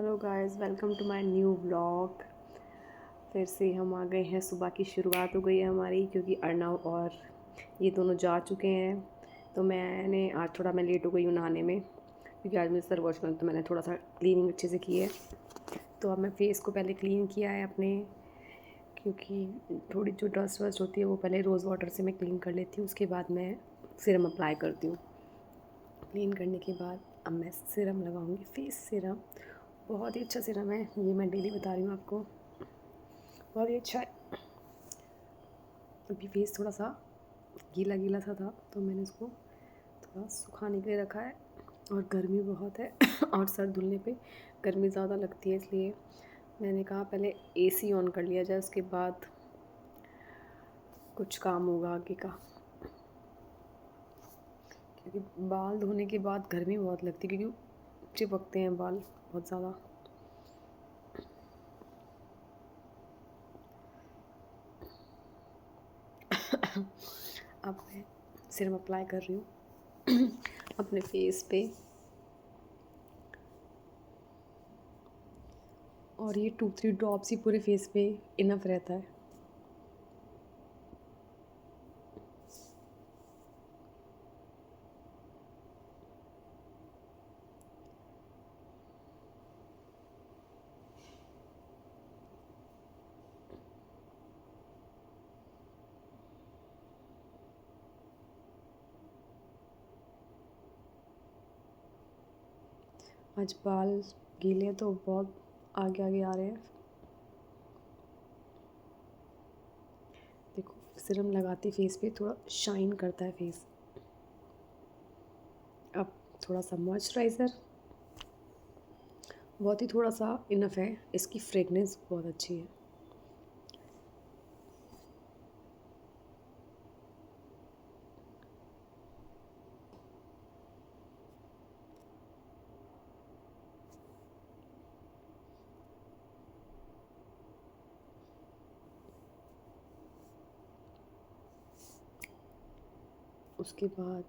Hello guys, welcome to my new vlog. फिर से हम आ गए हैं। सुबह की शुरुआत हो गई है हमारी, क्योंकि अर्नव और ये दोनों जा चुके हैं। तो मैं लेट हो गई हूँ नहाने में, क्योंकि आज मुझे सर वॉश करना, तो मैंने थोड़ा सा क्लीनिंग अच्छे से की है। तो अब मैं फेस को पहले क्लीन किया है अपने, क्योंकि थोड़ी जो डस्ट वस्ट होती है वो पहले रोज़ वाटर से मैं क्लीन कर लेती हूँ, उसके बाद मैं सिरम अप्लाई करती हूँ। क्लीन करने के बाद अब मैं सिरम लगाऊंगी, फेस सिरम। बहुत ही अच्छा सिरम है ये, मैं डेली बता रही हूँ आपको, बहुत ही अच्छा है। अभी फेस थोड़ा सा गीला गीला सा था, तो मैंने उसको थोड़ा सुखाने के लिए रखा है। और गर्मी बहुत है और सर धुलने पे गर्मी ज़्यादा लगती है, इसलिए मैंने कहा पहले एसी ऑन कर लिया जाए, उसके बाद कुछ काम होगा आगे का। क्योंकि बाल धोने के बाद गर्मी बहुत लगती है, क्योंकि चिपकते हैं बाल बहुत ज़्यादा। अब मैं सिरम अप्लाई कर रही हूँ अपने फेस पे, और ये 2-3 ड्रॉप्स ही पूरे फेस पे इनफ रहता है। आज बाल गीले हैं तो बहुत आगे आगे आ रहे हैं। देखो, सिरम लगाते फेस पे थोड़ा शाइन करता है फेस। अब थोड़ा सा मॉइस्चराइज़र, बहुत ही थोड़ा सा इनफ है, इसकी फ्रेगनेंस बहुत अच्छी है। उसके बाद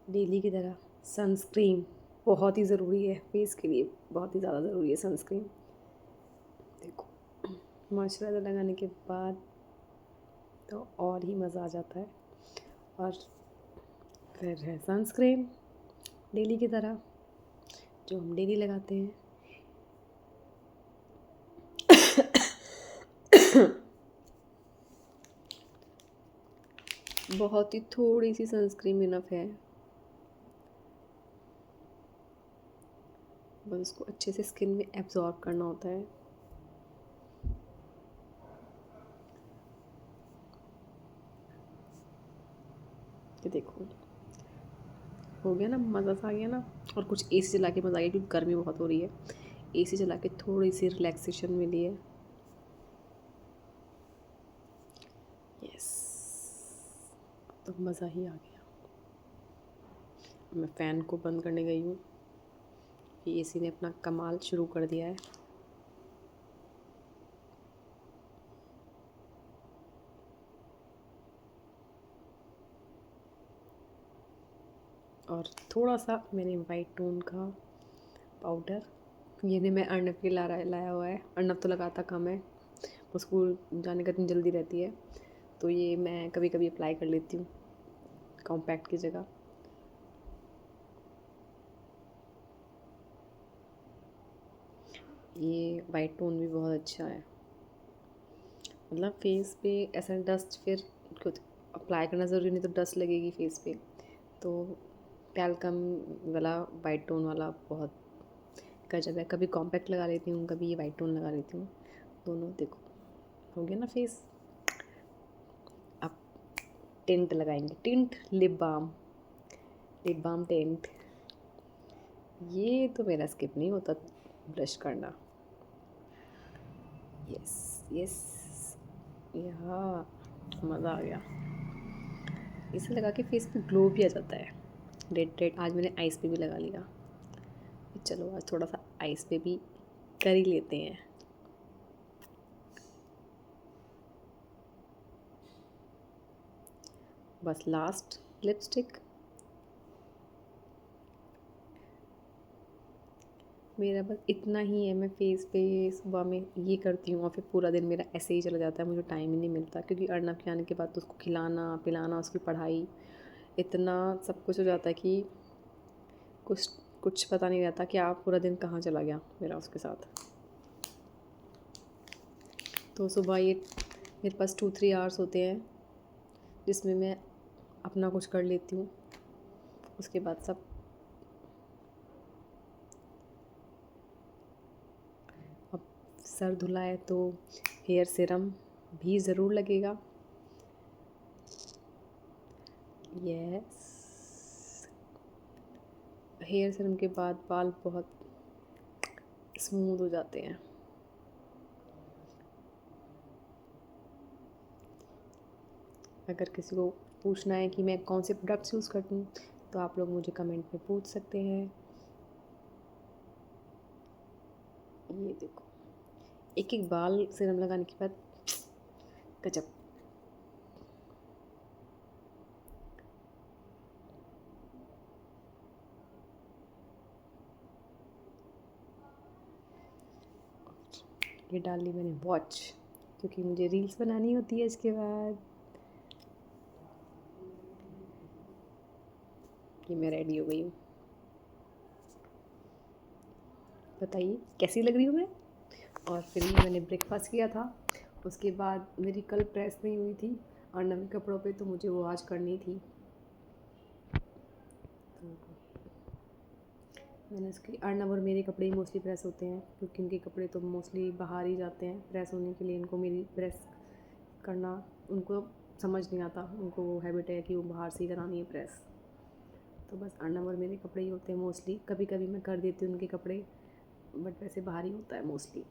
डेली की तरह सनस्क्रीन बहुत ही ज़रूरी है फेस के लिए, बहुत ही ज़्यादा ज़रूरी है सनस्क्रीन। देखो, मॉइस्चराइज़र लगाने के बाद तो और ही मज़ा आ जाता है। और फिर है सनस्क्रीन डेली की तरह, जो हम डेली लगाते हैं। बहुत ही थोड़ी सी सनस्क्रीन इनफ है, बस उसको अच्छे से स्किन में एब्जॉर्ब करना होता है। ये देखो, हो गया ना, मज़ा सा आ गया ना। और कुछ एसी चला के मज़ा आ गया, क्योंकि गर्मी बहुत हो रही है। एसी चला के थोड़ी सी रिलैक्सेशन मिली है। यस, तो मज़ा ही आ गया। मैं फ़ैन को बंद करने गई हूँ, ये एसी ने अपना कमाल शुरू कर दिया है। और थोड़ा सा मैंने वाइट टोन का पाउडर, ये ने मैं अर्नब के लाया हुआ है। अर्नब तो लगाता कम है, वो स्कूल जाने का इतनी जल्दी रहती है, तो ये मैं कभी कभी अप्लाई कर लेती हूँ कॉम्पैक्ट की जगह। ये वाइट टोन भी बहुत अच्छा है, मतलब फेस पे ऐसा डस्ट फिर कुछ अप्लाई करना ज़रूरी नहीं, तो डस्ट लगेगी फेस पे। तो टैल्कम वाला वाइट टोन वाला बहुत गजब है। कभी कॉम्पैक्ट लगा लेती हूँ, कभी ये वाइट टोन लगा लेती हूँ, दोनों। देखो, हो गया ना फेस। अब टिंट लगाएंगे, टिंट लिप बाम टिंट। ये तो मेरा स्किप नहीं होता, ब्रश करना। यस यस, यहाँ मज़ा आ गया। इसे लगा के फेस पे ग्लो भी आ जाता है। रेड रेड आज मैंने आइस पे भी लगा लिया। चलो आज थोड़ा सा आइस पे भी कर ही लेते हैं। बस लास्ट लिपस्टिक। मेरा बस इतना ही है, मैं फेस पे सुबह में ये करती हूँ और फिर पूरा दिन मेरा ऐसे ही चला जाता है, मुझे टाइम ही नहीं मिलता क्योंकि अर्नब के आने के बाद तो उसको खिलाना पिलाना, उसकी पढ़ाई, इतना सब कुछ हो जाता है कि कुछ कुछ पता नहीं रहता कि आप पूरा दिन कहाँ चला गया मेरा उसके साथ। तो सुबह ये मेरे पास 2-3 आवर्स होते हैं जिसमें मैं अपना कुछ कर लेती हूँ, उसके बाद सब। अब सर धुला है तो हेयर सीरम भी ज़रूर लगेगा। यस, हेयर सीरम के बाद बाल बहुत स्मूथ हो जाते हैं। अगर किसी को पूछना है कि मैं कौन से प्रोडक्ट्स यूज़ करती हूँ तो आप लोग मुझे कमेंट में पूछ सकते हैं। ये देखो, एक एक बाल सीरम लगाने के बाद गजब। ये डाल ली मैंने वॉच क्योंकि मुझे रील्स बनानी होती है इसके बाद। कि मैं रेडी हो गई हूँ, बताइए कैसी लग रही हूँ मैं। और फिर ये मैंने ब्रेकफास्ट किया था, उसके बाद मेरी कल प्रेस नहीं हुई थी और नए कपड़ों पे, तो मुझे वो आज करनी थी। तो मैंने उसके अर्नब और मेरे कपड़े ही मोस्टली प्रेस होते हैं क्योंकि उनके कपड़े तो मोस्टली बाहर ही जाते हैं प्रेस होने के लिए। इनको मेरी प्रेस करना उनको समझ नहीं आता, उनको वो हैबिट है कि वो बाहर से ही करानी है प्रेस। तो बस अर्नब और मेरे कपड़े ही होते हैं मोस्टली। कभी कभी मैं कर देती हूँ उनके कपड़े, बट वैसे बाहर ही होता है मोस्टली।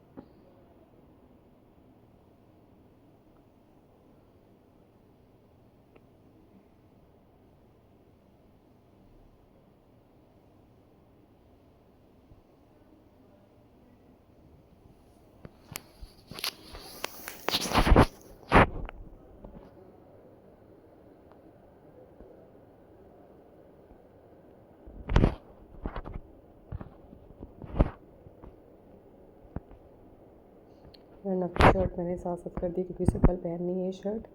अर्नब की शर्ट मैंने साफ साफ कर दी क्योंकि इसे कल पहननी है ये शर्ट।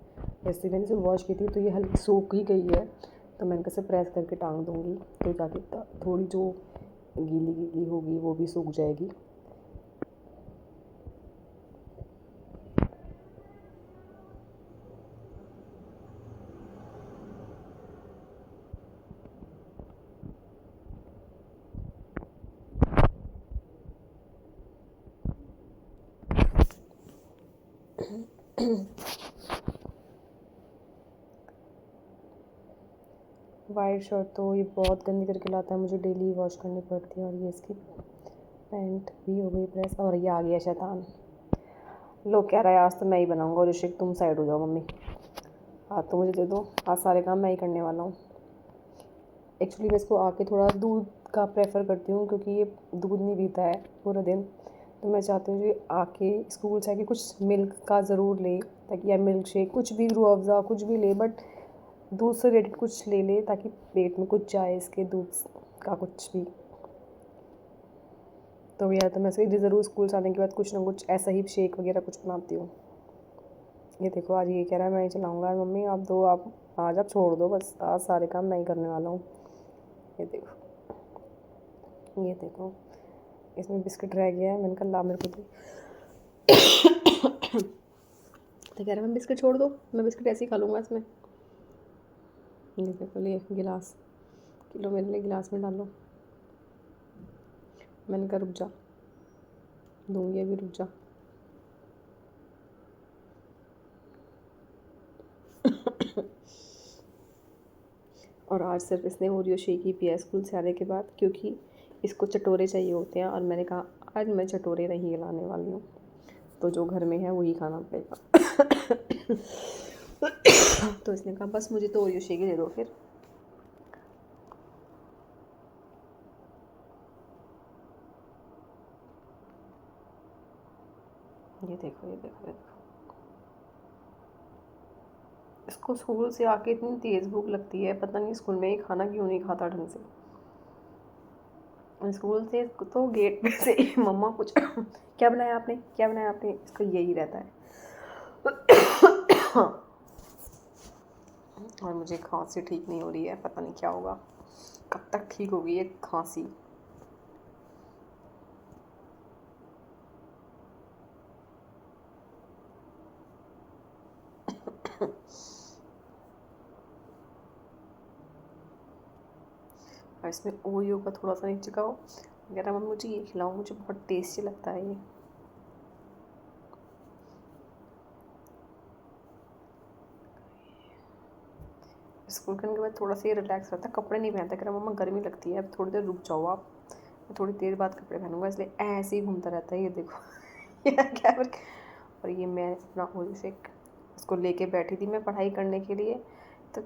वैसे मैंने इसे वॉश की थी तो ये हल्की सूख ही गई है, तो मैंने कैसे प्रेस करके टांग दूँगी तो ताकि थोड़ी जो गीली गीली होगी वो भी सूख जाएगी। वाइट शर्ट तो ये बहुत गंदी करके लाता है, मुझे डेली वॉश करनी पड़ती है। और ये इसकी पैंट भी हो गई प्रेस। और ये आ गया शैतान, लोग कह रहा है आज तो मैं ही बनाऊंगा। और ऋषिक तुम साइड हो जाओ मम्मी, आज तो मुझे दे दो, आज सारे काम मैं ही करने वाला हूँ। एक्चुअली मैं इसको आके थोड़ा दूध का प्रेफर करती हूँ क्योंकि ये दूध नहीं पीता है पूरा दिन, तो मैं चाहती हूँ कि आके स्कूल से आके कुछ मिल्क का ज़रूर ले, ताकि या मिल्क शेक कुछ भी, रूह अफ़ज़ा कुछ भी ले, बट दूध से रिलेटेड कुछ ले ले ताकि पेट में कुछ जाए इसके, दूध का कुछ भी। तो भैया तो मैं इसके ज़रूर स्कूल से आने के बाद कुछ ना कुछ ऐसा ही शेक वगैरह कुछ बनाती हूँ। ये देखो आज ये कह रहा है मैं ही चलाऊँगा, मम्मी आप दो, आप आज आप छोड़ दो, बस आज सारे काम मैं ही करने वाला हूँ। ये देखो, ये देखो, इसमें बिस्किट रह गया है, मैंने कहा ला मेरे को दे। तो कह रहा है मैं बिस्किट छोड़ दो, मैं बिस्किट ऐसे ही खा लूँगा इसमें। ये देखो, लिए गिलास, किलो मेरे लिए गिलास में डालो। मैंने कहा रुक जा, दूँगी अभी, रुक जा। और आज सिर्फ इसने ओरियो शेक ही पिया स्कूल से आने के बाद क्योंकि इसको चटोरे चाहिए होते हैं। और मैंने कहा आज मैं चटोरे नहीं लाने वाली हूँ, तो जो घर में है वही खाना पड़ेगा। तो इसने कहा बस मुझे तो ओरियो शेक ही दे दो फिर। ये देखो, ये देखो, ये देखो, इसको स्कूल से आके इतनी तेज़ भूख लगती है, पता नहीं स्कूल में ही खाना क्यों नहीं खाता ढंग से। स्कूल से तो गेट पे से ही मम्मा कुछ क्या बनाया आपने, क्या बनाया आपने, इसको यही रहता है। और मुझे खांसी ठीक नहीं हो रही है, पता नहीं क्या होगा, कब तक ठीक होगी ये खांसी। और इसमें ओयो का थोड़ा सा नीचे का वगैरह, मम्मी मुझे ये खिलाओ, मुझे बहुत टेस्टी लगता है ये। स्कूल करने के बाद थोड़ा सा ये रिलैक्स रहता है, कपड़े नहीं पहनता, कह रहा मम्मा गर्मी लगती है, अब थोड़ी देर रुक जाओ आप, मैं थोड़ी देर बाद कपड़े पहनूंगा, इसलिए ऐसे ही घूमता रहता है ये देखो। क्या और ये मैं अपना ओयो शेक उसको लेके बैठी थी मैं पढ़ाई करने के लिए, तो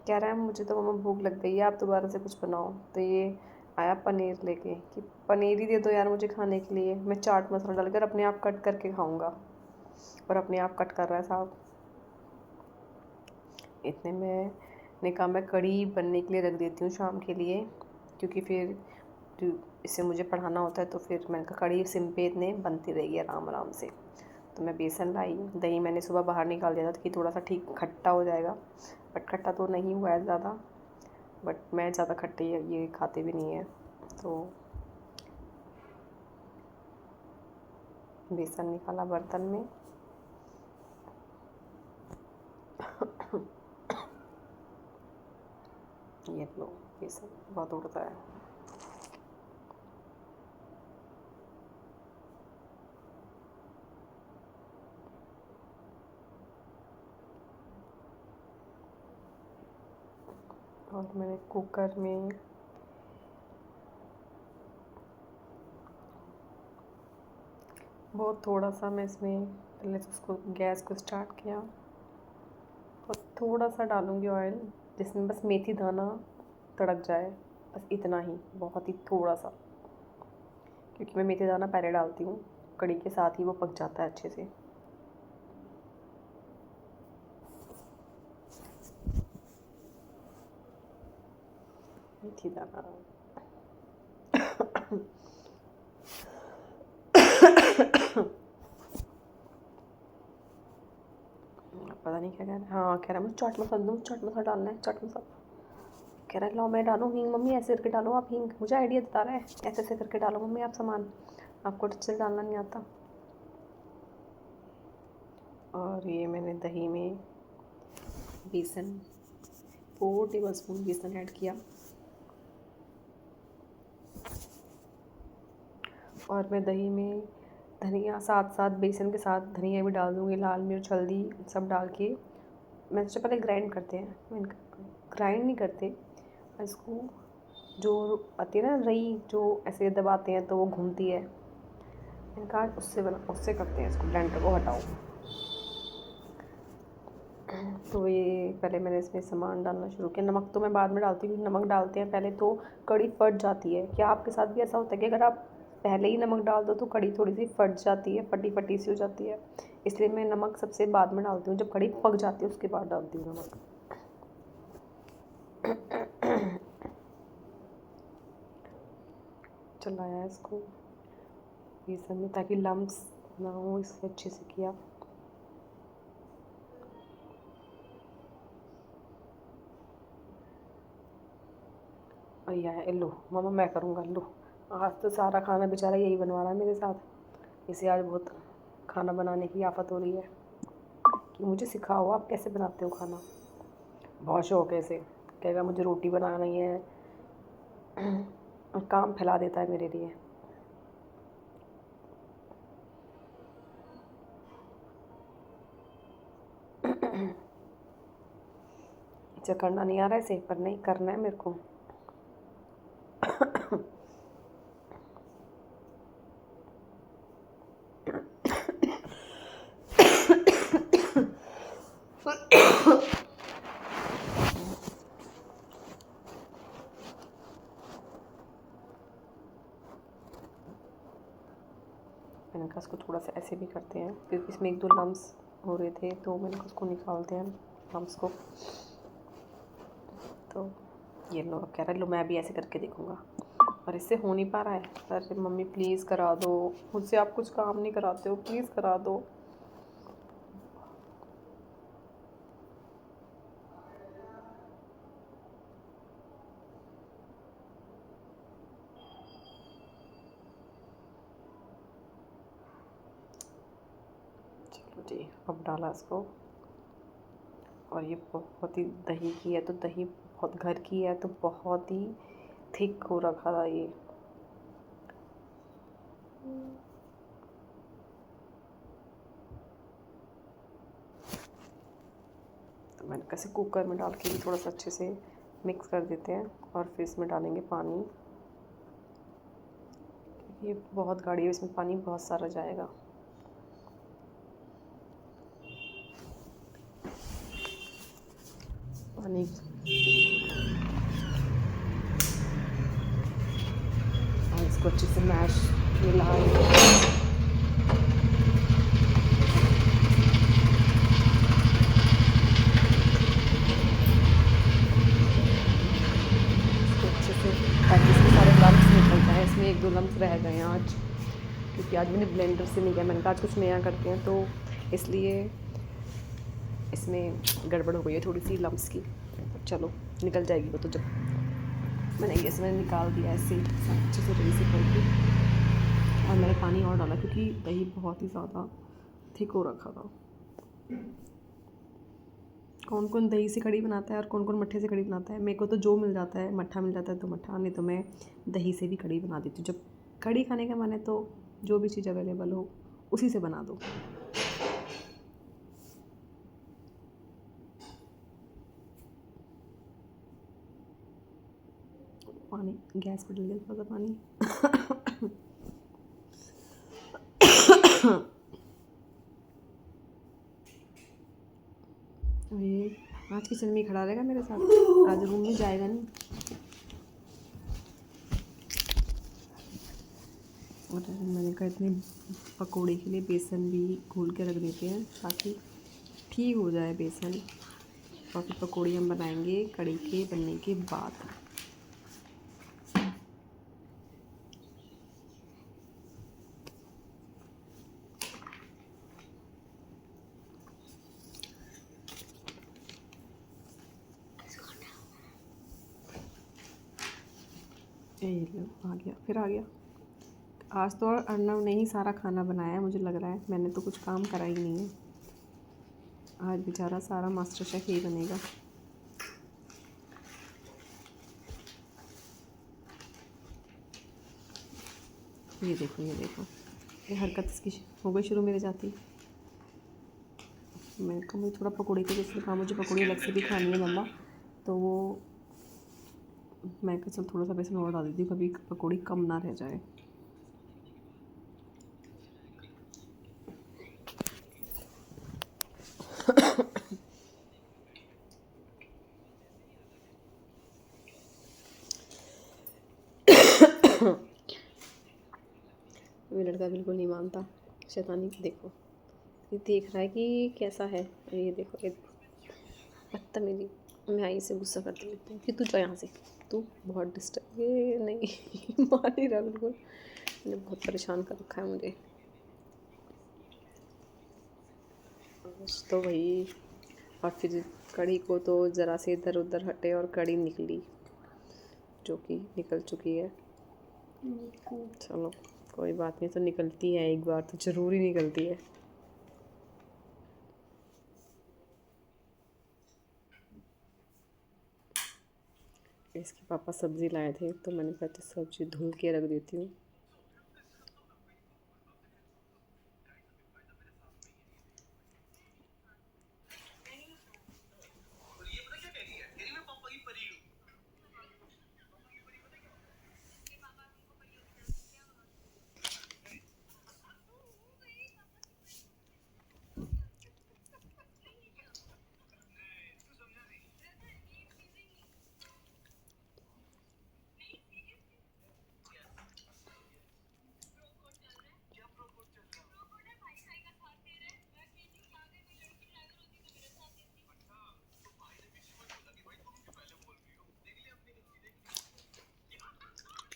कह रहा है मुझे तो मम्मा भूख लग गई है, आप दोबारा से कुछ बनाओ। तो ये आया पनीर लेके कि पनीर ही दे दो यार मुझे खाने के लिए, मैं चाट मसाला डालकर अपने आप कट करके खाऊंगा। और अपने आप कट कर रहा है साहब। इतने में ने कहा मैं कढ़ी बनने के लिए रख देती हूँ शाम के लिए, क्योंकि फिर इससे मुझे पढ़ाना होता है, तो फिर मैंने कहा कढ़ी सिम पे इतने बनती रहेगी आराम आराम से। तो मैं बेसन लाई, दही मैंने सुबह बाहर निकाल दिया था कि थोड़ा सा ठीक खट्टा हो जाएगा, बट खट्टा तो नहीं हुआ है ज़्यादा, बट मैं ज़्यादा खट्टे ये खाते भी नहीं है। तो बेसन निकाला बर्तन में। ये लो, बेसन बहुत उड़ता है। और मैंने कुकर में बहुत थोड़ा सा, मैं इसमें पहले तो उसको गैस को स्टार्ट किया और थोड़ा सा डालूँगी ऑयल, जिसमें बस मेथी दाना तड़क जाए, बस इतना ही, बहुत ही थोड़ा सा, क्योंकि मैं मेथी दाना पहले डालती हूँ, कढ़ी के साथ ही वो पक जाता है अच्छे से। मेथी दाना पता नहीं क्या कह रहा है, हाँ कह रहा है मुझे चाट मसाला दो, चाट मसाला डालना है, चाट मसाला। कह रहा है लो मैं डालूँ हींग, मम्मी ऐसे करके डालो आप हींग, मुझे आइडिया बता रहा है ऐसे ऐसे करके डालो मम्मी आप सामान, आपको अच्छे से डालना नहीं आता। और ये मैंने दही में बेसन 4 टेबलस्पून बेसन ऐड किया, और मैं दही में धनिया साथ साथ बेसन के साथ धनिया भी डाल दूँगी, लाल मिर्च हल्दी सब डाल के। मैं सबसे पहले ग्राइंड करते हैं, ग्राइंड नहीं करते इसको, जो आती है ना रई जो ऐसे दबाते हैं तो वो घूमती है, इनका उससे करते हैं इसको, ब्लेंडर को हटाओ। तो ये पहले मैंने इसमें सामान डालना शुरू किया, नमक तो मैं बाद में डालती हूँ, नमक डालते हैं पहले तो कढ़ी फट जाती है। क्या आपके साथ भी ऐसा होता है कि अगर आप पहले ही नमक डाल दो तो कढ़ी थोड़ी सी फट जाती है, फटी फटी सी हो जाती है, इसलिए मैं नमक सबसे बाद में डालती हूँ, जब कढ़ी पक जाती है उसके बाद डालती हूँ नमक। चलाया इसको बेसन में ताकि लम्स ना हो, इसलिए अच्छे से किया। और यह है लो मामा मैं करूँगा, लो आज तो सारा खाना बेचारा यही बनवा रहा है मेरे साथ, इसे आज बहुत खाना बनाने की आफत हो रही है कि मुझे सिखाओ आप कैसे बनाते हो खाना। बहुत शौक है इसे, कहेगा मुझे रोटी बनाना ही है, और काम फैला देता है मेरे लिए। इसे करना नहीं आ रहा है इसे, पर नहीं करना है मेरे को। मैंने कहा इसको थोड़ा सा ऐसे भी करते हैं, क्योंकि इसमें 1-2 लम्स हो रहे थे, तो मैंने कहा उसको निकालते हैं लम्स को। तो ये लो, अब कह रहा है लो मैं भी ऐसे करके देखूँगा, और इससे हो नहीं पा रहा है। अरे मम्मी प्लीज़ करा दो, मुझसे आप कुछ काम नहीं कराते हो, प्लीज़ करा दो। चलो जी, अब डाला इसको। और ये बहुत ही दही की है, तो दही बहुत घर की है तो बहुत ही थिक हो रखा था ये। तो मैंने कैसे कुकर में डाल के भी थोड़ा सा अच्छे से मिक्स कर देते हैं और फिर इसमें डालेंगे पानी। ये बहुत गाढ़ी है, इसमें पानी बहुत सारा जाएगा। पानी और इसको अच्छे से मैश मिला अच्छे से, ताकि इसमें सारे लम्स निकल जाए। इसमें एक दो लम्स रह गए हैं आज, क्योंकि आज मैंने ब्लेंडर से नहीं किया। मैंने कहा आज कुछ नया करते हैं, तो इसलिए इसमें गड़बड़ हो गई है थोड़ी सी लम्स की। चलो निकल जाएगी वो तो। जब मैंने गैस में निकाल दिया ऐसे अच्छे से दही से करके, और मैंने पानी और डाला क्योंकि दही बहुत ही ज़्यादा थिक हो रखा था। कौन कौन दही से कढ़ी बनाता है और कौन कौन मट्ठे से कढ़ी बनाता है। मेरे को तो जो मिल जाता है, मट्ठा मिल जाता है तो मट्ठा, नहीं तो मैं दही से भी कढ़ी बना देती हूँ। जब कढ़ी खाने का मन है तो जो भी चीज़ अवेलेबल हो उसी से बना दो। पानी गैस पर डल गया थोड़ा सा पानी। ये आज किचन में खड़ा रहेगा मेरे साथ, आज रूम में जाएगा नहीं। और मैंने कहा इतने पकौड़े के लिए बेसन भी घोल के रख देते हैं ताकि ठीक हो जाए बेसन, और फिर पकौड़ी हम बनाएंगे कढ़ी के बनने के बाद। ये लो आ गया, फिर आ गया। आज तो अर्नव ने ही सारा खाना बनाया है, मुझे लग रहा है। मैंने तो कुछ काम करा ही नहीं है। आज बेचारा सारा मास्टर शेफ़ ही बनेगा। ये देखो, ये देखो, ये हरकत इसकी हो गई शुरू मेरे जाती। मेरे को मुझे थोड़ा पकौड़ी के जैसे कहा, मुझे पकौड़ी अलग से भी खानी है मम्मा, तो वो मैं कहा चल थोड़ा सा बेसन और डाल देती हूँ, कभी पकौड़ी कम ना रह जाए। मेरा लड़का बिल्कुल नहीं मानता, शैतानी देखो, ये देख रहा है कि कैसा है। ये देखो, ये बदतमीजी। मैं आई से गुस्सा करती रहती हूँ कि तू जा यहाँ से, तू बहुत डिस्टर्ब, ये नहीं मान नहीं रहा बिल्कुल। मैंने बहुत परेशान कर रखा है मुझे तो वही। और फिर कढ़ी को तो ज़रा से इधर उधर हटे और कढ़ी निकली, जो कि निकल चुकी है। चलो कोई बात नहीं, तो निकलती है एक बार तो ज़रूर ही निकलती है। इसके पापा सब्ज़ी लाए थे तो मैंने कहा सब्ज़ी धुल के रख देती हूँ।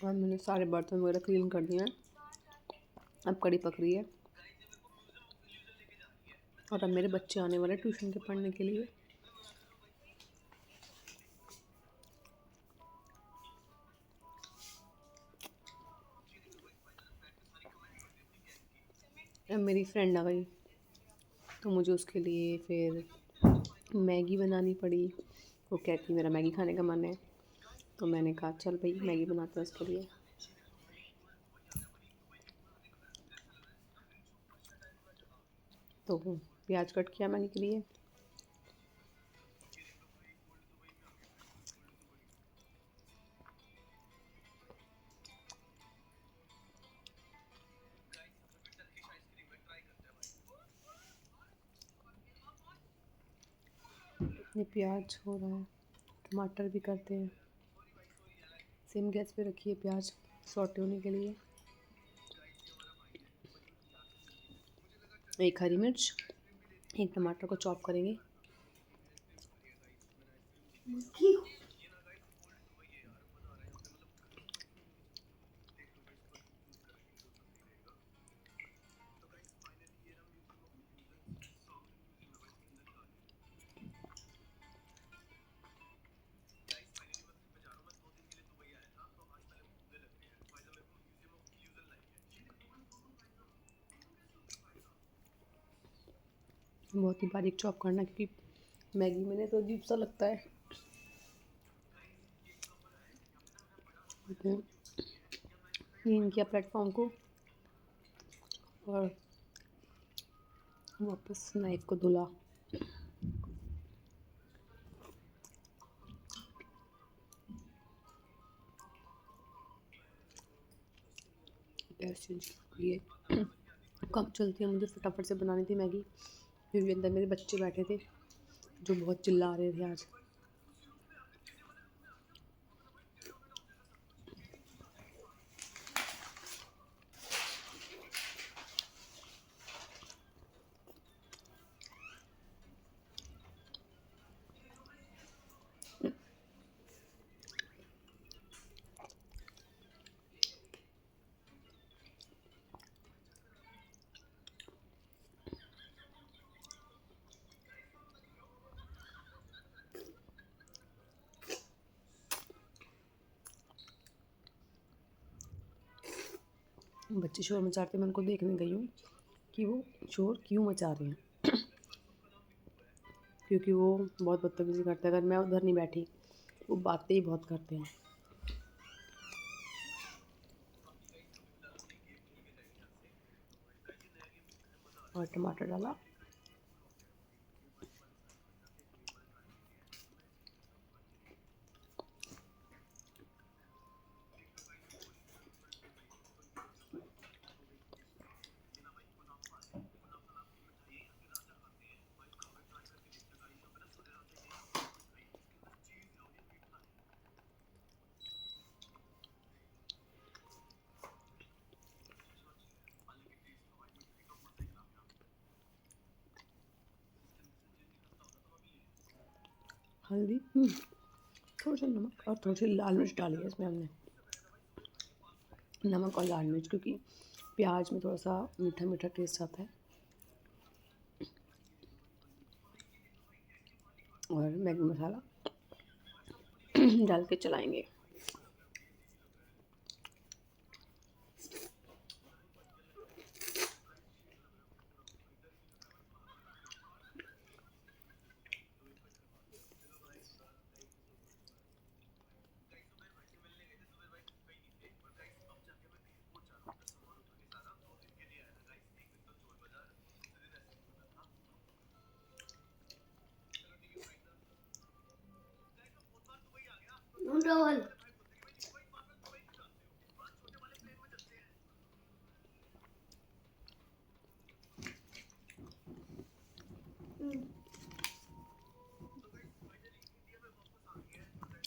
और मैंने सारे बर्तन वगैरह क्लीन कर दिए हैं। अब कड़ी पक रही है और अब मेरे बच्चे आने वाले ट्यूशन के पढ़ने के लिए। अब मेरी फ्रेंड आ गई तो मुझे उसके लिए फिर मैगी बनानी पड़ी। वो कहती मेरा मैगी खाने का मन है, तो मैंने कहा चल भाई मैगी बनाते हैं उसके लिए। तो प्याज कट किया मैगी के लिए। ये प्याज हो रहा है, टमाटर भी करते हैं। सेम गैस पे रखिए प्याज सॉटे होने के लिए। एक हरी मिर्च, एक टमाटर को चॉप करेंगे। बहुत ही बारीक चॉप करना क्योंकि मैगी में तो अजीब सा लगता है। क्लीन किया प्लेटफॉर्म को और वापस नाइफ को धुला। ऐसे ये कम चलती है, मुझे फटाफट से बनानी थी मैगी क्योंकि अंदर मेरे बच्चे बैठे थे जो बहुत चिल्ला रहे थे आज। बच्चे शोर मचा रहे थे, मैं उनको देखने गई हूँ कि वो शोर क्यों मचा रहे हैं। क्योंकि वो बहुत बदतमीज़ी करते हैं। अगर मैं उधर नहीं बैठी वो बातें ही बहुत करते हैं। और टमाटर डाला। हल्दी, थोड़ा सा नमक और थोड़ी सी लाल मिर्च डाली है इसमें हमने। नमक और लाल मिर्च क्योंकि प्याज में थोड़ा सा मीठा मीठा टेस्ट आता है। और मैगी मसाला डाल के चलाएंगे।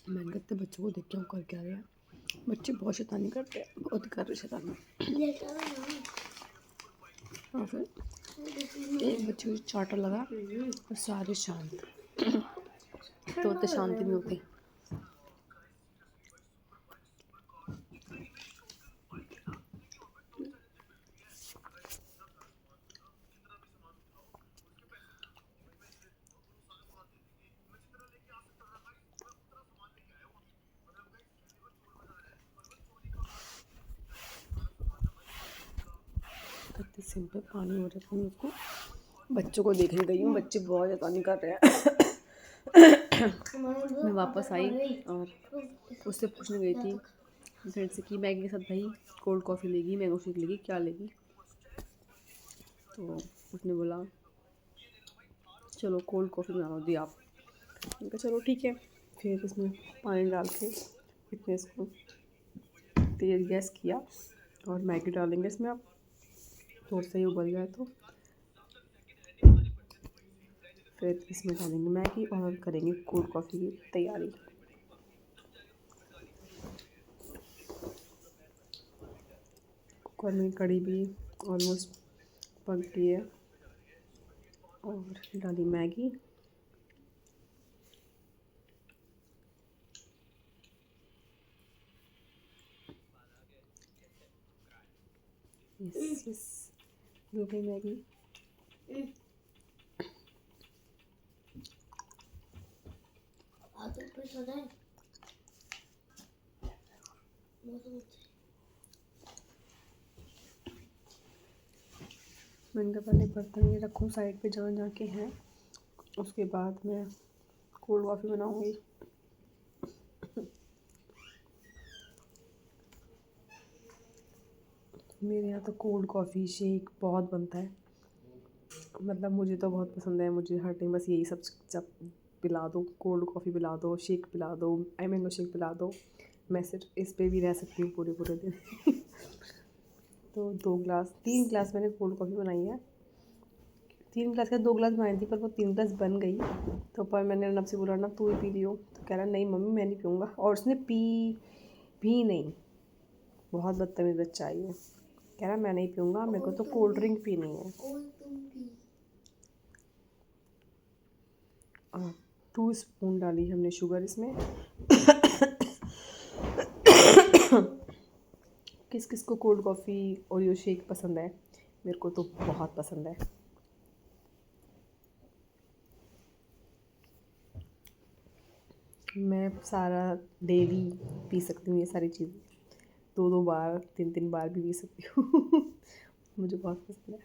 मैंने कहते बच्चों को देख के हम कर क्या रहे हैं। बच्चे बहुत शैतानी करते हैं, बहुत कर रहे शैतानी। और फिर एक बच्चे को चार्टर लगा और सारे शांत। तो शांति नहीं होती। इतने सिंपल पानी हो रहा है उसको। बच्चों को देखने गई हूँ, बच्चे बहुत ज़्यादा नहीं कर रहे हैं। मैं वापस आई और उससे पूछने गई थी फ्रेंड से कि मैगी के साथ भाई कोल्ड कॉफ़ी लेगी, मैंगो शेक लेगी, क्या लेगी। तो उसने बोला चलो कोल्ड कॉफ़ी बना दी आप। मैंने कहा चलो ठीक है। फिर इसमें पानी डाल के फिर इसको तेज़ गैस किया और मैगी डालेंगे इसमें आप, थोड़ा सा ही उबल जाए तो फिर इसमें डालेंगे मैगी और करेंगे कोल्ड कॉफ़ी की तैयारी। कुकर में कढ़ी भी ऑलमोस्ट पक गई है और डाली मैगी। यस यस हो गई मैगी। मैंने पहले बर्तन ये रखूँ साइड पे जहाँ जहाँ के हैं, उसके बाद मैं कोल्ड कॉफ़ी बनाऊँगी। मेरे यहाँ तो कोल्ड कॉफ़ी शेक बहुत बनता है, मतलब मुझे तो बहुत पसंद है। मुझे हर टाइम बस यही सब पिला दो, कोल्ड कॉफ़ी पिला दो, शेक पिला दो, मैंगो शेक पिला दो, मैं सिर्फ इस पे भी रह सकती हूँ पूरे पूरे दिन। तो 3 गिलास मैंने कोल्ड कॉफ़ी बनाई है। 3 गिलास का 2 गिलास बनाई थी, पर वो 3 गिलास बन गई। तो पर मैंने अर्नब से बोला, अर्नब तू ही पी लियो, तो कह रहा नहीं मम्मी मैं नहीं पीऊँगा, और उसने पी भी नहीं। बहुत बदतमीज़ बच्चा है ये, कह रहा मैं नहीं पीऊँगा, मेरे को तो कोल्ड ड्रिंक पीनी है। और 2 स्पून डाली हमने शुगर इसमें। किस किस को कोल्ड कॉफ़ी ओरियो शेक पसंद है, मेरे को तो बहुत पसंद है। मैं सारा डेली पी सकती हूँ ये सारी चीज़ें, 2 बार 3 बार भी पी सकती हूँ। मुझे बहुत पसंद है।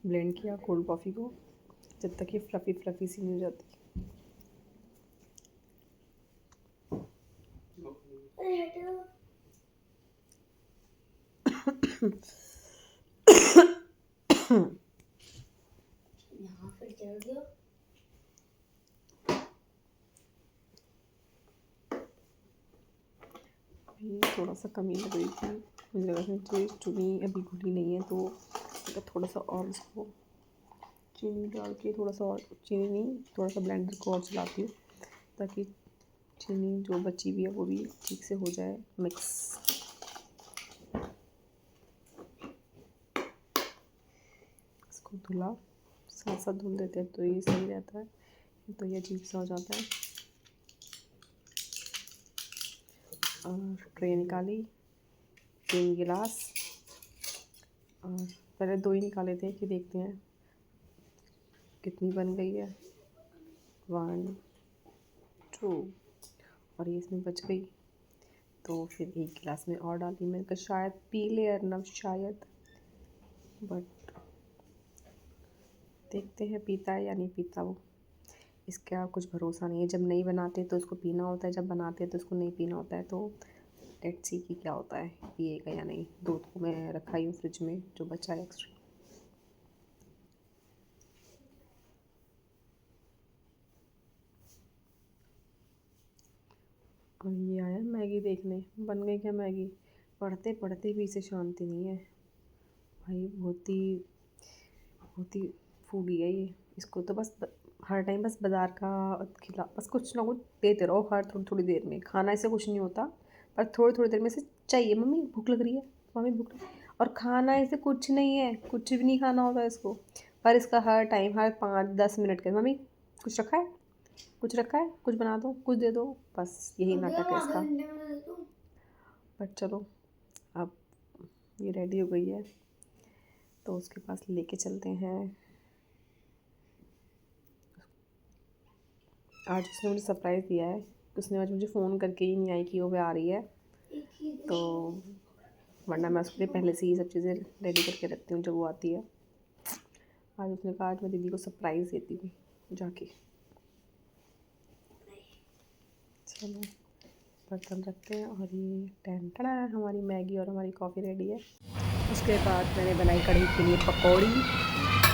ब्लेंड किया कोल्ड कॉफ़ी को जब तक ये फ्लफ़ी फ्लफ़ी सी नहीं हो जाती। यहाँ फिर चल गया। थोड़ा सा कमी लग रही थी, मुझे लगा कि चीनी अभी घुली नहीं है, तो थोड़ा सा और इसको चीनी डाल के थोड़ा सा और, चीनी नहीं थोड़ा सा ब्लेंडर को और चलाती हूँ ताकि चीनी जो बची हुई है वो भी ठीक से हो जाए मिक्स। इसको धुला साथ साथ धुल देते हैं तो ये सही रहता है, तो ये अजीब सा हो जाता है। और ट्रे निकाली, 3 गिलास, और पहले 2 ही निकाले थे कि देखते हैं कितनी बन गई है। 1 2 और ये इसमें बच गई, तो फिर 1 गिलास में और डाली। मैंने कहा शायद पी ले अर्नब, शायद, बट देखते हैं पीता है या नहीं पीता वो, इसका कुछ भरोसा नहीं है। जब नहीं बनाते तो उसको पीना होता है, जब बनाते हैं तो उसको नहीं पीना होता है। तो लेट्स सी कि क्या होता है, पिएगा या नहीं। दूध को मैं रखा ही हूँ फ्रिज में, जो बचा है एक्स्ट्रा। और ये आया मैगी देखने, बन गई क्या मैगी। पढ़ते पढ़ते भी इसे शांति नहीं है भाई, बहुत ही फूडी है ये। इसको तो बस हर टाइम बस बाज़ार का खिला, बस कुछ ना कुछ देते रहो हर थोड़ी थोड़ी देर में। खाना ऐसे कुछ नहीं होता, पर थोड़ी थोड़ी देर में से चाहिए, मम्मी भूख लग रही है, मम्मी भूख लग रही है। और खाना ऐसे कुछ नहीं है, कुछ भी नहीं खाना होता इसको, पर इसका हर टाइम हर 5-10 मिनट के मम्मी कुछ रखा है, कुछ रखा है, कुछ बना दो, कुछ दे दो, बस यही नाटक है इसका। बट चलो अब ये रेडी हो गई है तो उसके पास लेके चलते हैं। आज उसने मुझे सरप्राइज़ दिया है, उसने आज मुझे फ़ोन करके ही नहीं आई कि वो आ रही है। तो वरना मैं उसके लिए पहले से ही सब चीज़ें रेडी करके रखती हूँ जब वो आती है। आज उसने कहा आज मैं दीदी को सरप्राइज़ देती हूँ जाके। चलो बर्तन रखते हैं और ये टेन टड़ा हमारी मैगी और हमारी कॉफ़ी रेडी है। उसके बाद मैंने बनाई कढ़ी के लिए पकौड़ी,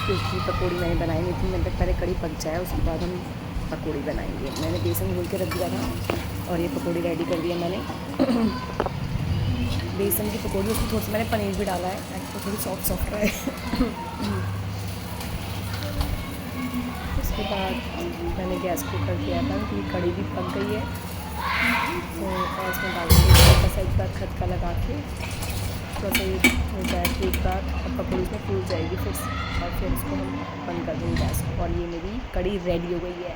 क्योंकि पकौड़ी मैंने बनाई नहीं थी। मैंने पहले कढ़ी पक जाए उसके बाद हम पकौड़ी बनाएंगे। मैंने बेसन घोल के रख दिया था और ये पकौड़ी रेडी कर दिया मैंने। बेसन की पकौड़ी, उसमें थोड़ा सा मैंने पनीर भी डाला है तो थोड़ी सॉफ्ट सॉफ्ट रहे। उसके बाद मैंने गैस को कर दिया था क्योंकि कढ़ी भी पक गई है, तो गैस में डाल के थोड़ा सा एक बार खटका लगा के थोड़ा सा ये हो जाए कि एक बार पकौड़ी में फूल जाएगी फिर, और फिर उसको हम बंद कर देंगे गैस को। और ये मेरी कढ़ी रेडी हो गई है,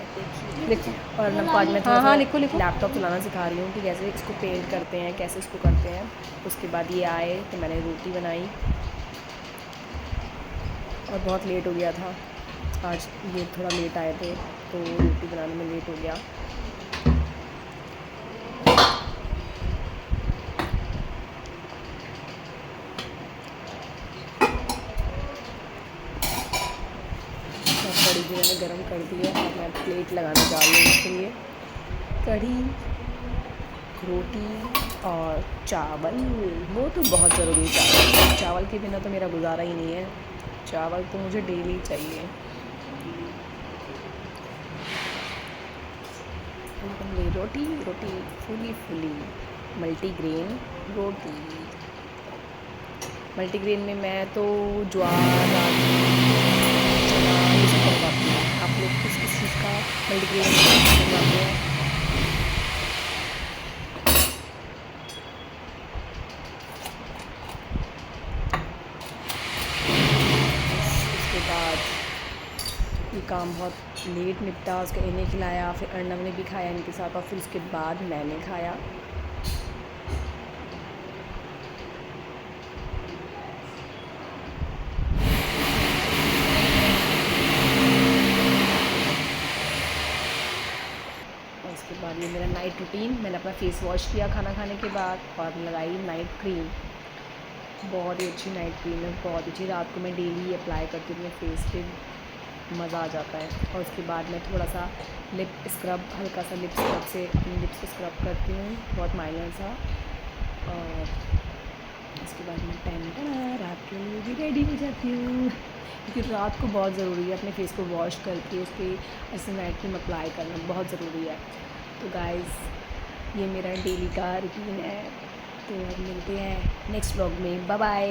देखिए। और ना आज मैं थोड़ा लैपटॉप चलाना सिखा रही हूँ कि कैसे इसको पेंट करते हैं, कैसे इसको करते हैं। उसके बाद ये आए तो मैंने रोटी बनाई और बहुत लेट हो गया था आज, ये थोड़ा लेट आए थे तो रोटी बनाने में लेट हो गया। कढ़ी भी मैंने गरम कर दी है और मैं प्लेट लगाने जा रही हूँ उसके लिए। कढ़ी, रोटी और चावल, वो तो बहुत ज़रूरी है। चावल के बिना तो मेरा गुजारा ही नहीं है, चावल तो मुझे डेली चाहिए। रोटी फुली मल्टीग्रेन रोटी। मल्टीग्रेन में मैं तो ज्वार, चना ये सब बनवाती हूँ। आप लोग किस किस चीज़ का मल्टीग्रेन बनवाते हैं? उसके बाद ये काम बहुत लेट निपटा, उसको इन्हें खिलाया, फिर अर्नव ने भी खाया इनके साथ, और फिर उसके बाद मैंने खाया। उसके बाद ये मेरा नाइट रूटीन, मैंने अपना फेस वॉश किया खाना खाने के बाद और लगाई नाइट क्रीम। बहुत ही अच्छी नाइट क्रीम है, बहुत अच्छी। रात को मैं डेली अप्लाई करती हूँ अपने फेस पे, मज़ा आ जाता है। और उसके बाद मैं थोड़ा सा लिप स्क्रब, हल्का सा लिप स्क्रब से अपनी लिप्स को स्क्रब करती हूँ, बहुत माइनर सा। और उसके बाद मैं रात के लिए भी रेडी हो जाती हूँ, क्योंकि रात को बहुत ज़रूरी है अपने फेस को वॉश करके उसके ऐसे नाइट क्रीम अप्लाई करना बहुत ज़रूरी है। तो गाइज़ ये मेरा डेली का रूटीन है। तो अब मिलते हैं नेक्स्ट व्लॉग में, बाय बाय।